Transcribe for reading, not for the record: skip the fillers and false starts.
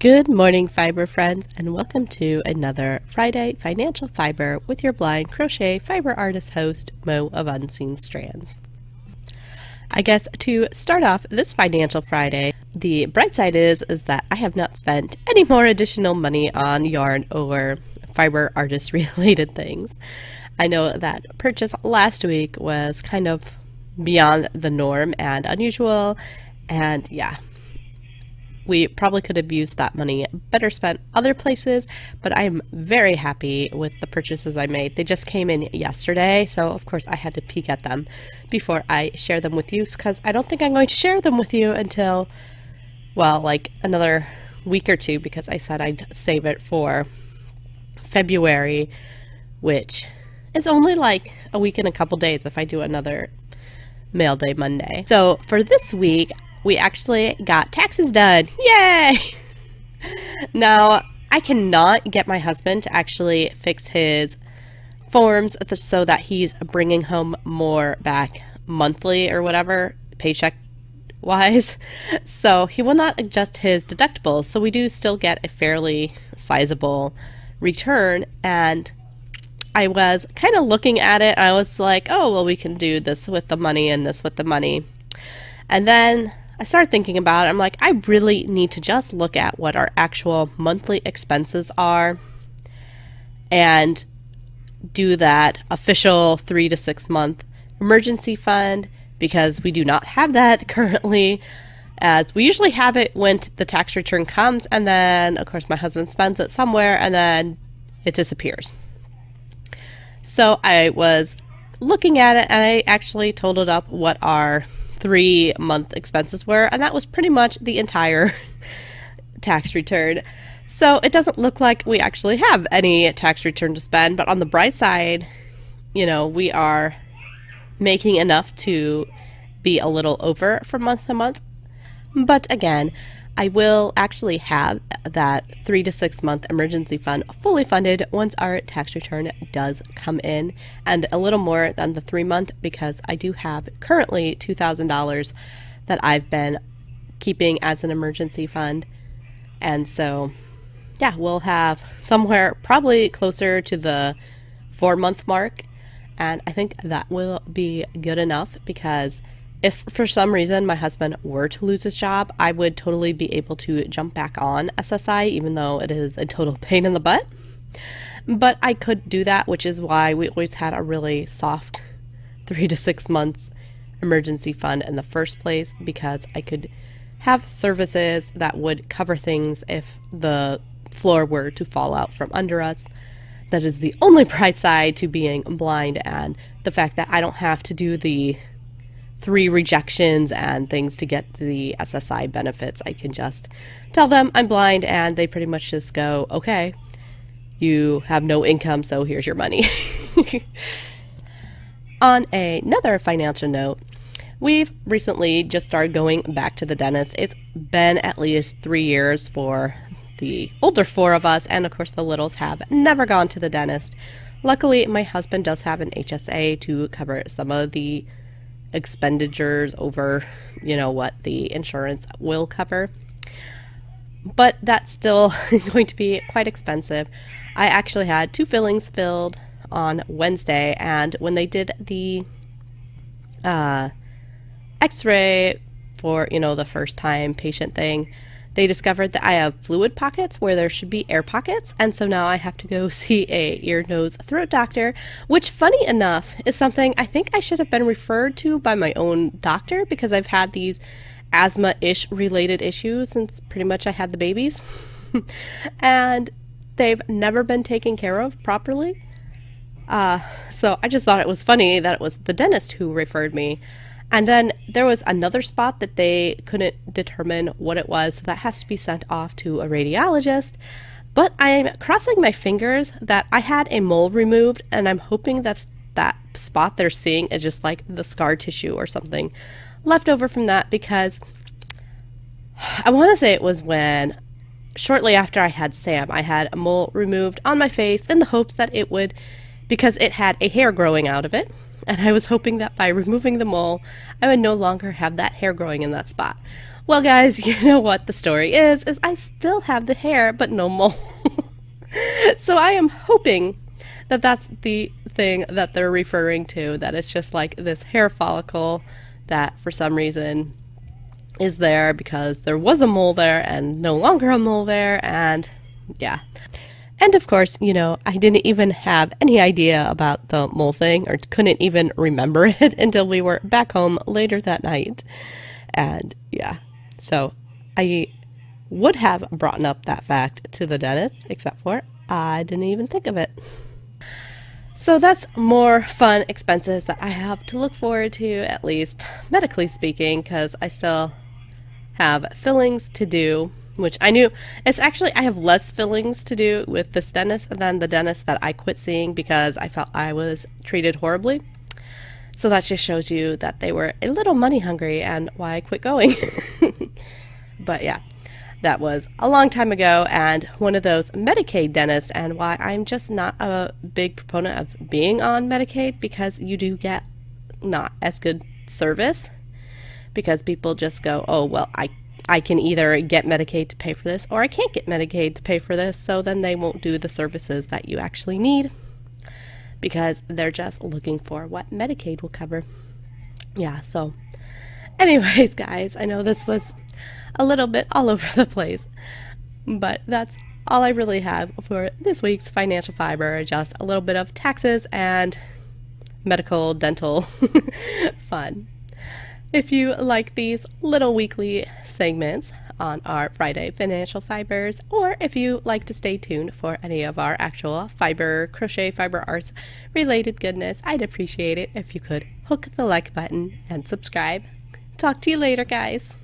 Good morning, fiber friends, and welcome to another Friday Financial Fiber with your blind crochet fiber artist host, Mo of Unseen Strands. I guess to start off this Financial Friday, the bright side is that I have not spent any more additional money on yarn or fiber artist related things. I know that purchase last week was kind of beyond the norm and unusual, and yeah, we probably could have used that money better spent other places, but I am very happy with the purchases I made. They just came in yesterday, so of course I had to peek at them before I share them with you, because I don't think I'm going to share them with you until, well, like another week or two, because I said I'd save it for February, which is only like a week and a couple days if I do another mail day Monday. So for this week, we actually got taxes done. Yay! Now, I cannot get my husband to actually fix his forms so that he's bringing home more back monthly or whatever, paycheck wise. So he will not adjust his deductibles. So we do still get a fairly sizable return. And I was kind of looking at it. I was like, oh, well, we can do this with the money and this with the money. And then I started thinking about it. I'm like, I really need to just look at what our actual monthly expenses are and do that official 3 to 6 month emergency fund, because we do not have that currently, as we usually have it when the tax return comes, and then of course my husband spends it somewhere and then it disappears. So I was looking at it and I actually totaled up what our 3-month expenses were, and that was pretty much the entire tax return. So it doesn't look like we actually have any tax return to spend, but on the bright side, you know, we are making enough to be a little over from month to month. But again, I will actually have that 3 to 6 month emergency fund fully funded once our tax return does come in, and a little more than the 3-month, because I do have currently $2,000 that I've been keeping as an emergency fund. And so yeah, we'll have somewhere probably closer to the 4-month mark, and I think that will be good enough, because if for some reason my husband were to lose his job, I would totally be able to jump back on SSI, even though it is a total pain in the butt. But I could do that, which is why we always had a really soft 3 to 6 months emergency fund in the first place, because I could have services that would cover things if the floor were to fall out from under us. That is the only bright side to being blind, and the fact that I don't have to do the 3 rejections and things to get the SSI benefits. I can just tell them I'm blind and they pretty much just go, okay, you have no income, so here's your money. On another financial note, we've recently just started going back to the dentist. It's been at least 3 years for the older 4 of us, and of course the littles have never gone to the dentist. Luckily, my husband does have an HSA to cover some of the expenditures over, you know, what the insurance will cover, but that's still going to be quite expensive. I actually had 2 fillings filled on Wednesday, and when they did the x-ray for, you know, the first time patient thing, they discovered that I have fluid pockets where there should be air pockets, and so now I have to go see a ear, nose, throat doctor, which, funny enough, is something I think I should have been referred to by my own doctor, because I've had these asthma-ish related issues since pretty much I had the babies. And they've never been taken care of properly. So I just thought it was funny that it was the dentist who referred me. And then there was another spot that they couldn't determine what it was, so that has to be sent off to a radiologist. But I'm crossing my fingers that I had a mole removed, and I'm hoping that spot they're seeing is just like the scar tissue or something left over from that, because I want to say it was when, shortly after I had Sam, I had a mole removed on my face in the hopes that it would, because it had a hair growing out of it, and I was hoping that by removing the mole, I would no longer have that hair growing in that spot. Well, guys, you know what the story is I still have the hair, but no mole. So I am hoping that that's the thing that they're referring to, that it's just like this hair follicle that for some reason is there because there was a mole there and no longer a mole there, and yeah. And of course, you know, I didn't even have any idea about the mole thing, or couldn't even remember it until we were back home later that night. And yeah, so I would have brought up that fact to the dentist, except for I didn't even think of it. So that's more fun expenses that I have to look forward to, at least medically speaking, because I still have fillings to do, which I knew it's actually, I have less fillings to do with this dentist than the dentist that I quit seeing because I felt I was treated horribly. So that just shows you that they were a little money hungry and why I quit going. But yeah, that was a long time ago, and one of those Medicaid dentists, and why I'm just not a big proponent of being on Medicaid, because you do get not as good service, because people just go, oh, well, I can either get Medicaid to pay for this, or I can't get Medicaid to pay for this, so then they won't do the services that you actually need, because they're just looking for what Medicaid will cover. Yeah, so anyways, guys, I know this was a little bit all over the place, but that's all I really have for this week's Financial Fiber, just a little bit of taxes and medical dental fun. If you like these little weekly segments on our Friday Financial Fibers, or if you like to stay tuned for any of our actual fiber, crochet, fiber arts related goodness, I'd appreciate it if you could hook the like button and subscribe. Talk to you later, guys.